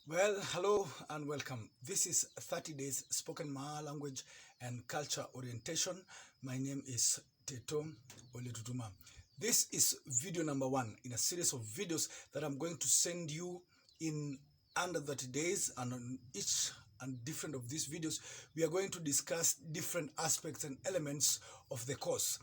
Well, hello and welcome. This is 30 Days Spoken Maa Language and Culture Orientation. My name is Teto Oletutuma. This is video number 1 in a series of videos that I'm going to send you in under 30 days, and on each and different of these videos, we are going to discuss different aspects and elements of the course.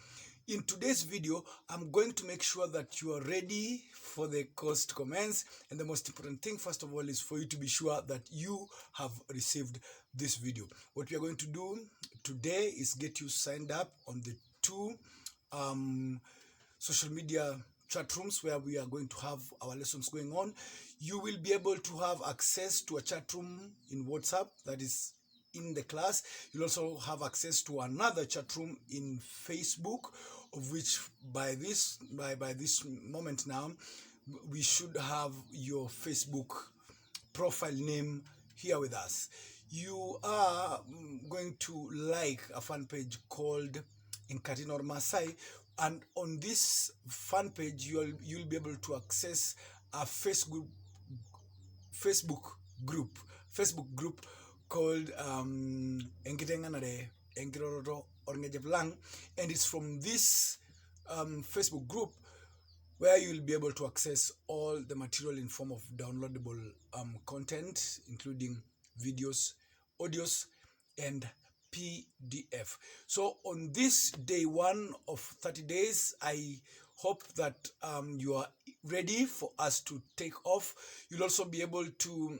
In today's video, I'm going to make sure that you are ready for the course to commence. And the most important thing, first of all, is for you to be sure that you have received this video. What we are going to do today is get you signed up on the two social media chat rooms where we are going to have our lessons going on. You will be able to have access to a chat room in WhatsApp that is in the class. You'll also have access to another chat room in Facebook, of which by this moment now, we should have your Facebook profile name here with us. You are going to like a fan page called Inkatini or MAASAI, and on this fan page you'll be able to access a Facebook group called Enkitenganare Enkiroroto Orngejeplang, and it's from this Facebook group where you'll be able to access all the material in form of downloadable content, including videos, audios, and PDF. So on this day 1 of 30 days, I hope that you are ready for us to take off. You'll also be able to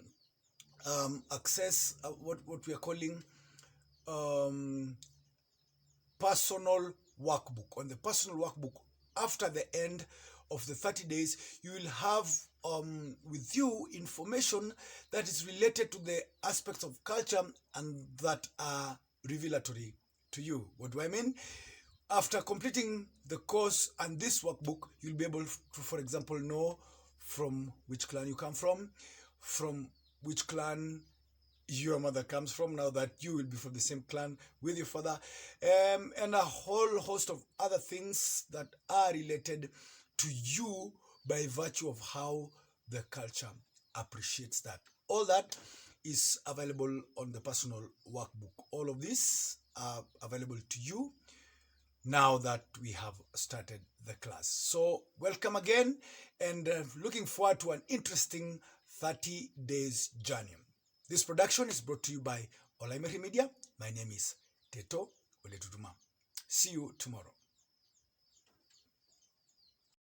access what we are calling personal workbook. On the personal workbook, after the end of the 30 days, you will have with you information that is related to the aspects of culture and that are revelatory to you. What do I mean? After completing the course and this workbook, you'll be able to, for example, know from which clan you come from which clan your mother comes from, now that you will be from the same clan with your father, and a whole host of other things that are related to you by virtue of how the culture appreciates that. All that is available on the personal workbook. All of this are available to you now that we have started the class. So welcome again, and looking forward to an interesting 30 days journey. This production is brought to you by Olaimeri Media. My name is Teto Oletutuma. See you tomorrow.